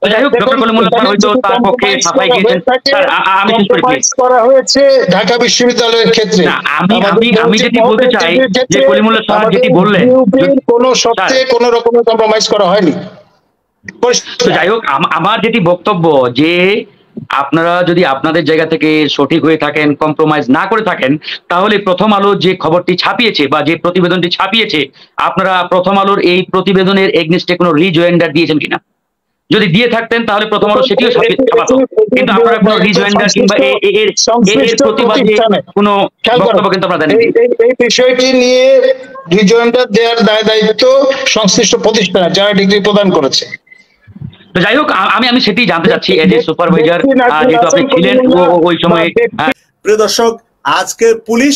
যাই হোক, doctor Kalimullah sir হয়তো তার পক্ষে সাফাই গিয়েছেন। স্যার আমি শেষ করি প্লিজ। করা হয়েছে ঢাকা বিশ্ববিদ্যালয়ের ক্ষেত্রে। না, আমি যেটি বলতে চাই যে কলিমুল্লাহ স্যার যেটি বললেন কোন শর্তে কোন রকমের কম্প্রোমাইজ করা হয়নি। যাই হোক, আমার যেটি বক্তব্য যে আপনারা যদি আপনাদের জায়গা থেকে সঠিক হয়ে থাকেন, কম্প্রোমাইজ না করে থাকেন, তাহলে প্রথম আলো যে খবরটি ছাপিয়েছে বা যে প্রতিবেদনটি ছাপিয়েছে, আপনারা প্রথম আলোর এই প্রতিবেদনের এগনেস্টে কোনো রিজয়েন্ডার দিয়েছেন কিনা? যদি দিয়ে থাকতেন তাহলে প্রথম আলো সেটিও ছাপাতো, কিন্তু আপনারা কোনো রিজয়েন্ডার কিংবা এর প্রতিবাদে কোনো বক্তব্য কিন্তু আপনারা দেননি। এই বিষয়টি নিয়ে রিজয়েন্ডার দেওয়ার দায়িত্ব সংশ্লিষ্ট প্রতিষ্ঠান যারা ডিগ্রি প্রদান করেছে। যাই হোক, আমি সেটি জানতে চাচ্ছি এজ এ সুপারভাইজার, যেহেতু আপনি ছিলেন ওই সময়। প্রিয় দর্শক, আজকে পুলিশ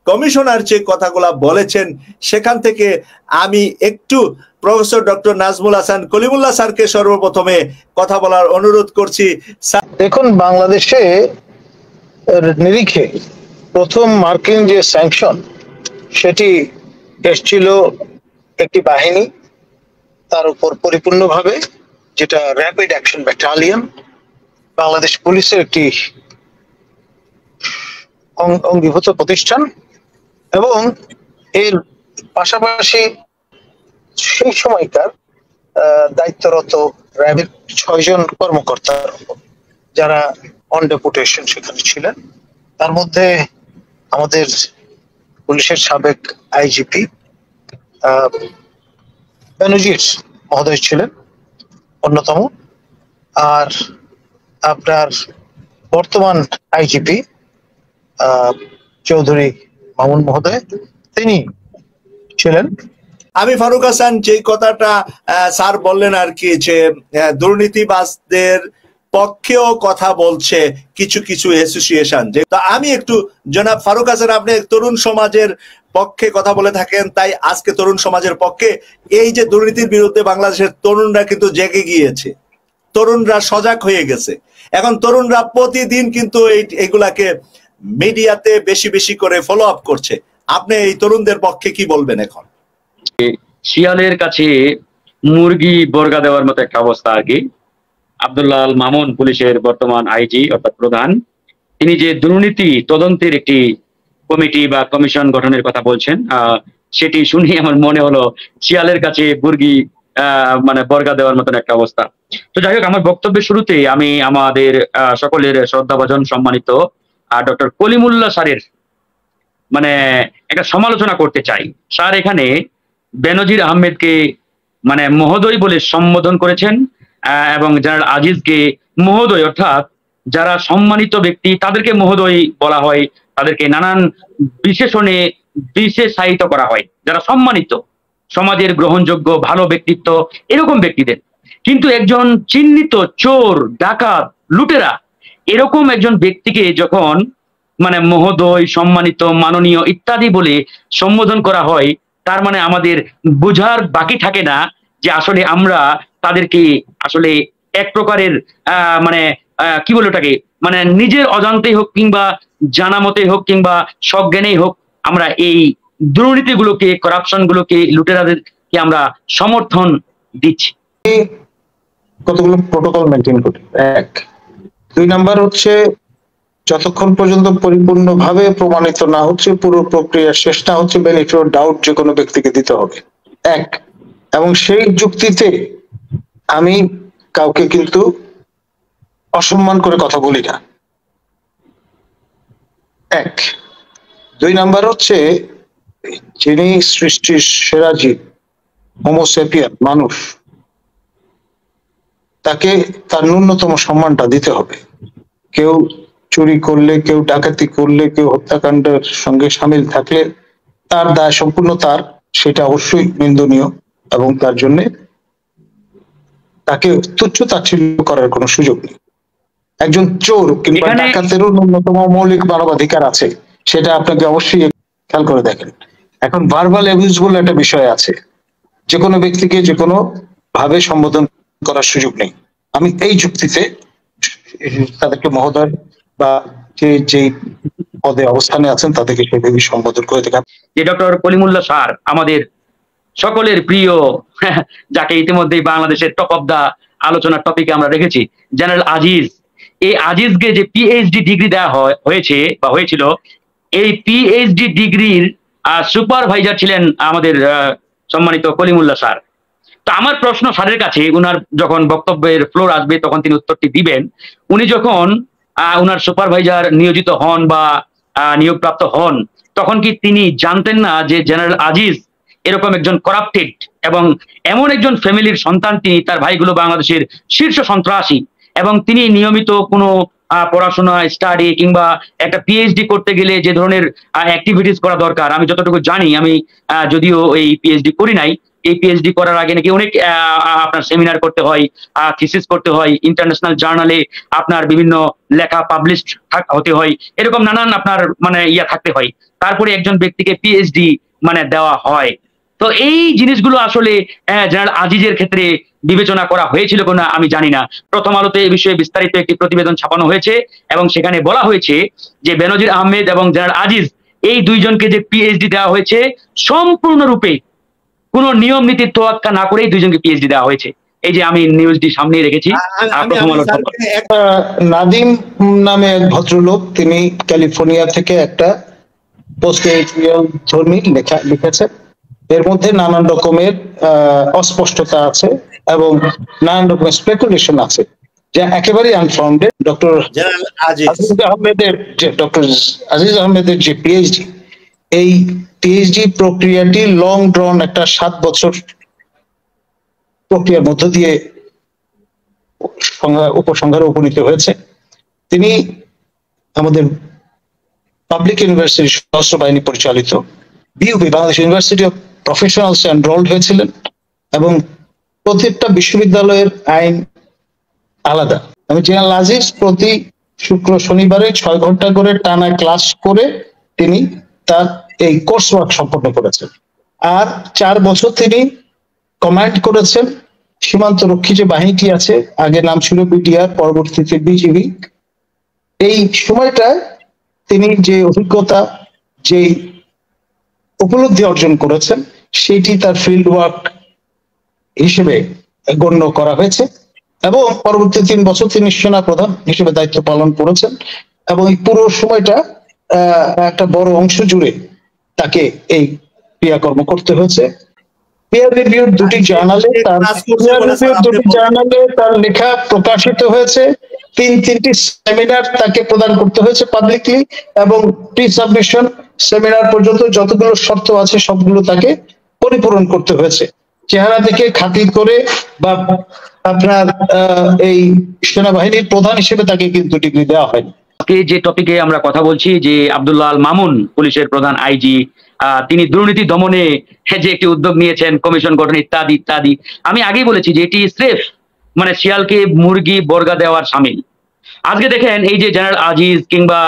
কমিশনার যে কথাগুলা বলেছেন সেখান থেকে আমি একটু প্রফেসর ডক্টর নাজমুল হাসান কলিমুল্লাহ স্যারকে সর্বপ্রথমে কথা বলার অনুরোধ করছি। দেখুন, বাংলাদেশে নিরিখে প্রথম মার্কিন যে স্যাংশন সেটি এসেছিল একটি বাহিনী, তার উপর পরিপূর্ণভাবে, যেটা র্যাপিড অ্যাকশন ব্যাটালিয়ন, বাংলাদেশ পুলিশের একটি অঙ্গীভূত প্রতিষ্ঠান, এবং এর পাশাপাশি সেই সময়কার দায়িত্বরত র্যাবের 6 জন কর্মকর্তার যারা অন ডেপুটেশন সেখানে ছিলেন। তার মধ্যে আমাদের পুলিশের সাবেক আইজিপি বেনজির মহোদয় ছিলেন অন্যতম, আর আপনার বর্তমান আইজিপি চৌধুরী মামুন মহোদয় তিনি ছিলেন। আমি ফারুক হাসান যে কথাটা স্যার বললেন আর কি, যে দুর্নীতিবাজদের পক্ষেও কথা বলছে কিছু কিছু অ্যাসোসিয়েশন, যে আমি একটু জনাব ফারুক হাসান, আপনি তরুণ সমাজের পক্ষে কথা বলে থাকেন, তাই আজকে তরুণ সমাজের পক্ষে এই যে দুর্নীতির বিরুদ্ধে বাংলাদেশের তরুণরা কিন্তু জেগে গিয়েছে, তরুণরা সজাগ হয়ে গেছে। এখন তরুণরা প্রতিদিন কিন্তু এইগুলাকে মিডিয়াতে বেশি বেশি করে ফলো আপ করছে। আপনি এই তরুণদের পক্ষে কি বলবেন? এখন শিয়ালের কাছে মুরগি বর্গা দেওয়ার মতো একটা অবস্থা আর কি। আব্দুল্লাহ আল মামুন, পুলিশের বর্তমান আইজি অর্থাৎ প্রধান, তিনি যে দুর্নীতি তদন্তের একটি কমিটি বা কমিশন গঠনের কথা বলছেন, সেটি শুনে আমার মনে হলো শিয়ালের কাছে মুরগি মানে বর্গা দেওয়ার মতন একটা অবস্থা। তো যাই হোক, আমার বক্তব্যের শুরুতে আমি আমাদের সকলের শ্রদ্ধাভাজন সম্মানিত ডক্টর কলিমুল্লাহ স্যারের মানে একটা সমালোচনা করতে চাই। স্যার এখানে বেনজির আহমেদকে মানে মহোদয় বলে সম্বোধন করেছেন, এবং জেনারেল আজিজকে মহোদয়, অর্থাৎ যারা সম্মানিত ব্যক্তি তাদেরকে মহোদয় বলা হয়, তাদেরকে নানান বিশেষণে বিশেষায়িত করা হয়, যারা সম্মানিত, সমাজের গ্রহণযোগ্য ভালো ব্যক্তিত্ব এরকম ব্যক্তিদের। কিন্তু একজন চিহ্নিত চোর, ডাকাত, লুটেরা এরকম একজন ব্যক্তিকে যখন মানে মহোদয়, সম্মানিত, মাননীয় ইত্যাদি বলে সম্বোধন করা হয়, তার মানে আমাদের বোঝার বাকি থাকে না যে আসলে আমরা তাদেরকে আসলে এক প্রকারের মানে কি বলে ওটাকে, মানে নিজের অজান্তেই হোক কিংবা জানা মতে হোক কিংবা সজ্ঞানেই হোক, আমরা এই দুর্নীতিগুলোকে, করাপশন গুলোকে, লুটেরাদেরকে আমরা সমর্থন দিচ্ছি। কতগুলো প্রোটোকল মেনটেন করি। 1, 2 নাম্বার হচ্ছে যতক্ষণ পর্যন্ত পরিপূর্ণভাবে প্রমাণিত না হচ্ছে, পুরো প্রক্রিয়া শেষ না হচ্ছে, বেনিফিট অফ ডাউট যে কোনো ব্যক্তিকে দিতে হবে 1। এবং সেই যুক্তিতে আমি কাউকে কিন্তু অসম্মান করে কথা বলি না 1। 2 নাম্বার হচ্ছে যিনি সৃষ্টির সেরা জীব, হোমোসেপিয়ান মানুষ, তাকে তার ন্যূনতম সম্মানটা দিতে হবে। কেউ চুরি করলে, কেউ ডাকাতি করলে, কেউ হত্যাকাণ্ডের সঙ্গে সামিল থাকলে তার দায় সম্পূর্ণ তার, সেটা অবশ্যই নিন্দনীয়, এবং তার জন্য তাকে তুচ্ছ তাচ্ছিল্য করার কোনো সুযোগ নেই। একজন চোর কিংবা ডাকাতেরও ন্যূনতম মৌলিক মানবাধিকার আছে, সেটা আপনাকে অবশ্যই খেয়াল করে দেখেন। এখন ভার্বাল অ্যাবিউজ বলে একটা বিষয় আছে, যে কোনো ব্যক্তিকে যে কোনো ভাবে সম্বোধন করার সুযোগ নেই। আমি এই যুক্তিতে তাদেরকে মহোদয় বা যে পদে অবস্থানে আছেন তাদেরকে সেভাবে সম্বোধন করে থাকেন। যে ডক্টর কলিমুল্লাহ স্যার আমাদের সকলের প্রিয়, যাকে ইতিমধ্যেই বাংলাদেশের টপ অফ দা আলোচনার টপিকে আমরা রেখেছি। জেনারেল আজিজ, এই আজিজকে যে পিএইচডি ডিগ্রি দেওয়া হয়েছে বা হয়েছিল, এই পিএইচডি ডিগ্রির সুপারভাইজার ছিলেন আমাদের সম্মানিত কলিমুল্লাহ স্যার। তো আমার প্রশ্ন স্যারের কাছে, উনার যখন বক্তব্যের ফ্লোর আসবে তখন তিনি উত্তরটি দিবেন। উনি যখন উনার সুপারভাইজার নিয়োজিত হন বা নিয়োগপ্রাপ্ত হন, তখন কি তিনি জানতেন না যে জেনারেল আজিজ এরকম একজন করাপ্টেড এবং এমন একজন ফ্যামিলির সন্তান, তিনি, তার ভাইগুলো বাংলাদেশের শীর্ষ সন্ত্রাসী, এবং তিনি নিয়মিত কোনো পড়াশোনা, স্টাডি কিংবা একটা পিএইচডি করতে গেলে যে ধরনের অ্যাক্টিভিটিস করা দরকার, আমি যতটুকু জানি, আমি যদিও এই পিএইচডি করি নাই, এই পিএইচডি করার আগে নাকি অনেক আপনার সেমিনার করতে হয়, থিসিস করতে হয়, ইন্টারন্যাশনাল জার্নালে আপনার বিভিন্ন লেখা পাবলিশ হতে হয়, এরকম নানান আপনার মানে থাকতে হয়, তারপরে একজন ব্যক্তিকে পিএইচডি মানে দেওয়া হয়। তো এই জিনিসগুলো আসলে জেনারেল আজিজের ক্ষেত্রে বিবেচনা করা হয়েছিল কিনা আমি জানি না। প্রথম আলোতে এই বিষয়ে বিস্তারিত একটি প্রতিবেদন ছাপানো হয়েছে এবং সেখানে বলা হয়েছে যে বেনজির আহমেদ এবং জেনারেল আজিজ এই দুইজনকে যে পিএইচডি দেওয়া হয়েছে, সম্পূর্ণরূপে কোন নিয়ম নীতির তোয়াক্কা না করেই দুইজনকে পিএইচডি দেওয়া হয়েছে। এই যে আমি নিউজটি সামনে রেখেছি। নাদিম নামে এক ভদ্রলোক, তিনি ক্যালিফোর্নিয়া থেকে একটা পোস্ট গ্রাজুয়েট ধর্মী লেখা লিখেছেন। এর মধ্যে নানান রকমের অস্পষ্টতা আছে এবং নানান রকমের স্পেকুলেশন আছে যা একেবারেই আনফাউন্ডেড। ডক্টর আজিজ আহমেদের যে পিএইচডি, এই পিএইচডি প্রক্রিয়াটি লং ড্রন একটা 7 বছর প্রক্রিয়ার মধ্য দিয়ে উপসংহারে উপনীত হয়েছে। তিনি আমাদের পাবলিক ইউনিভার্সিটি, সশস্ত্র বাহিনী পরিচালিত BUP, Bangladesh university of professionals enrolled হয়েছিলেন এবং প্রত্যেকটা বিশ্ববিদ্যালয়ের আইন আলাদা। আমি জেনারেল আজিজ প্রতি শুক্র শনিবারে 6 ঘন্টা করে টানা ক্লাস করে তিনি তার এই কোর্স ওয়ার্ক সম্পন্ন করেছেন। আর 4 বছর তিনি কমান্ড করেছেন সীমান্ত রক্ষী যে বাহিনীটি আছে, আগে নাম ছিল বিটিআর, পরবর্তীতে বিজিবি। এই সময়টায় তিনি যে অভিজ্ঞতা, যে উপলব্ধি অর্জন করেছেন, সেটি তার ফিল্ড ওয়ার্ক হিসেবে গণ্য করা হয়েছে এবং পরবর্তী 3 বছর তিনি সেনা প্রধান হিসেবে দায়িত্ব পালন করেছেন এবং এই পুরো সময়টা একটা বড় অংশ জুড়ে তাকে এই ক্রিয়াকর্ম করতে হয়েছে। পিয়ার রিভিউ দুটি জার্নালে তার লেখা প্রকাশিত হয়েছে। 3টি সেমিনার তাকে প্রদান করতে হয়েছে পাবলিকলি এবং প্রি সাবমিশন সেমিনার পর্যন্ত যতগুলো শর্ত আছে সবগুলো তাকে পরিপূরণ করতে হয়েছে। চেহারা দেখে খাতির করে বা আপনার এই সেনাবাহিনীর প্রধান হিসেবে তাকে কিন্তু ডিগ্রি দেওয়া হয়নি। যে টপিকে আমরা কথা বলছি, যে আব্দুল্লাহ আল মামুন, পুলিশের প্রধান আইজি, তিনি দুর্নীতি দমনে যে একটি উদ্যোগ নিয়েছেন, কমিশন গঠন ইত্যাদি ইত্যাদি, আমি আগেই বলেছি যে এটি স্রেফ মানে শিয়ালকে মুরগি বর্গা দেওয়ার সামিল। আজকে দেখেন এই যে জেনারেল আজিজ কিংবা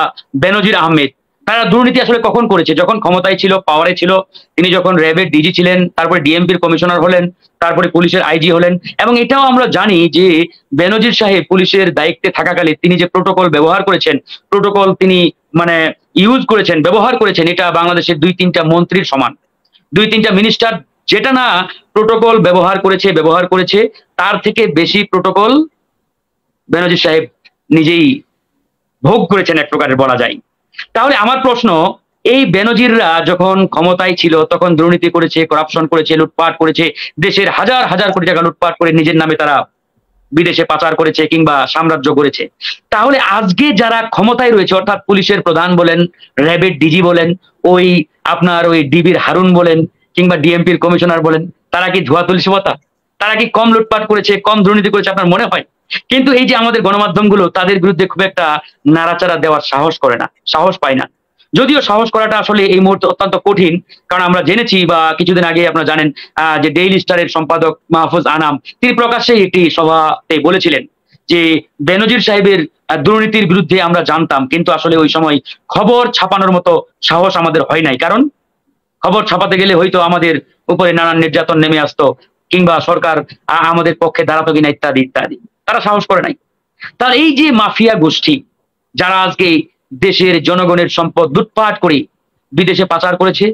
বেনজির আহমেদ, তারা দুর্নীতি আসলে কখন করেছে? যখন ক্ষমতায় ছিল, পাওয়ারে ছিল। তিনি যখন র্যাবের ডিজি ছিলেন, তারপরে ডিএমপির কমিশনার হলেন, তারপরে পুলিশের আইজি হলেন। এবং এটাও আমরা জানি যে বেনজির সাহেব পুলিশের দায়িত্বে থাকাকালে তিনি যে প্রোটোকল ব্যবহার করেছেন, প্রোটোকল তিনি মানে ইউজ করেছেন, ব্যবহার করেছেন, এটা বাংলাদেশের 2-3টা মন্ত্রীর সমান, 2-3টা মিনিস্টার যেটা না প্রোটোকল ব্যবহার করেছে তার থেকে বেশি প্রোটোকল বেনজির সাহেব নিজেই ভোগ করেছেন, এক প্রকারের বলা যায়। তাহলে আমার প্রশ্ন, এই বেনজিররা যখন ক্ষমতায় ছিল তখন দুর্নীতি করেছে, করাপশন করেছে, লুটপাট করেছে, দেশের হাজার হাজার কোটি টাকা লুটপাট করে নিজের নামে তারা বিদেশে পাচার করেছে কিংবা সাম্রাজ্য করেছে। তাহলে আজকে যারা ক্ষমতায় রয়েছে, অর্থাৎ পুলিশের প্রধান বলেন, র্যাবের ডিজি বলেন, ওই আপনার ওই ডিবির হারুন বলেন কিংবা ডিএমপির কমিশনার বলেন, তারা কি ধোয়া তুলসী পাতা? তারা কি কম লুটপাট করেছে, কম দুর্নীতি করেছে আপনার মনে হয়? কিন্তু এই যে আমাদের গণমাধ্যমগুলো তাদের বিরুদ্ধে খুব একটা নাড়াচাড়া দেওয়ার সাহস করে না, সাহস পায় না। যদিও সাহস করাটা আসলে এই মুহূর্তে অত্যন্ত কঠিন, কারণ আমরা জেনেছি বা কিছুদিন আগে আপনারা জানেন যে ডেইলি স্টারের সম্পাদক মাহফুজ আনাম, তিনি প্রকাশ্যে একটি সভাতে বলেছিলেন যে বেনজির সাহেবের দুর্নীতির বিরুদ্ধে আমরা জানতাম, কিন্তু আসলে ওই সময় খবর ছাপানোর মতো সাহস আমাদের হয় নাই। কারণ খবর ছাপাতে গেলে হয়তো আমাদের উপরে নানান নির্যাতন নেমে আসতো কিংবা সরকার আমাদের পক্ষে দাঁড়াতো কিনা ইত্যাদি ইত্যাদি, তারা সাহস করে নাই। তার এই যে মাফিয়া গোষ্ঠী যারা আজকে দেশের জনগণের সম্পদ লুটপাট করে বিদেশে পাচার করেছে,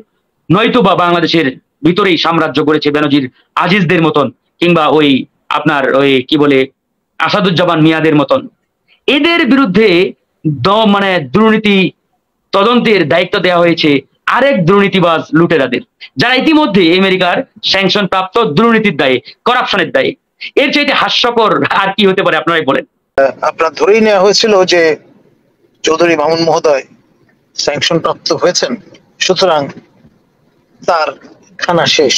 নয়তো বা বাংলাদেশের ভিতরেই সাম্রাজ্য করেছে বেনজির আজিজদের মতন কিংবা ওই আপনার ওই কি বলে আসাদুজ্জামান মিয়াদের মতন, এদের বিরুদ্ধে মানে দুর্নীতি তদন্তের দায়িত্ব দেওয়া হয়েছে আরেক দুর্নীতিবাজ লুটেরাদের, যারা ইতিমধ্যে আমেরিকার স্যাংশন প্রাপ্ত দুর্নীতির দায়ে, করাপশনের দায়ে। এর চাইতে হাস্যকর আর কি হতে পারে আপনারাই বলেন। আপনার ধরেই নেওয়া হয়েছিল যে চৌধুরী মামুন মহোদয় স্যাংশন প্রাপ্ত হয়েছেন, সুতরাং তার খানা শেষ।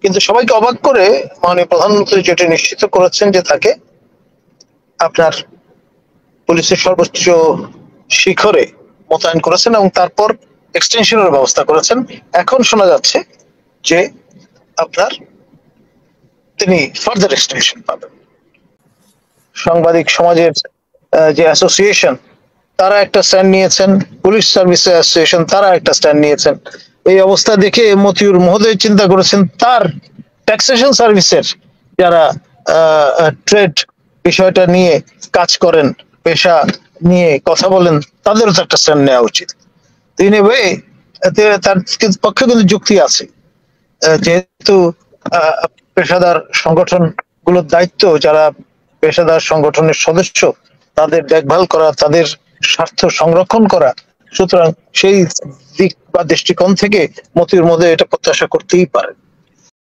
কিন্তু সবাইকে অবাক করে মাননীয় প্রধানমন্ত্রী যেটা নিশ্চিত করেছেন যে তাকে আপনার পুলিশের সর্বোচ্চ শিখরে মোতায়েন করেছেন এবং তারপর এক্সটেনশনের ব্যবস্থা করেছেন। এখন শোনা যাচ্ছে যে আপনার তিনি ফার্দার এক্সটেনশন পাবেন। সাংবাদিক সমাজের যে অ্যাসোসিয়েশন তারা একটা স্ট্যান্ড নিয়েছেন, পুলিশ সার্ভিস অ্যাসোসিয়েশন তারা একটা স্ট্যান্ড নিয়েছেন। এই অবস্থা দেখে মতিউর মহোদয় চিন্তা করেছেন তার ট্যাক্সেশন সার্ভিসের যারা ট্রেড বিষয়টা নিয়ে কাজ করেন, পেশা নিয়ে কথা বলেন, তাদেরও তো একটা স্ট্যান্ড নেওয়া উচিত। তিনি তার পক্ষে কিন্তু যুক্তি আছে, যেহেতু পেশাদার সংগঠন গুলোর দায়িত্ব, যারা পেশাদার সংগঠনের সদস্য তাদের দেখভাল করা, তাদের স্বার্থ সংরক্ষণ করা, সুতরাং সেই দিক বা দৃষ্টিকোণ থেকে মতিউর মধ্যে এটা প্রত্যাশা করতেই পারে।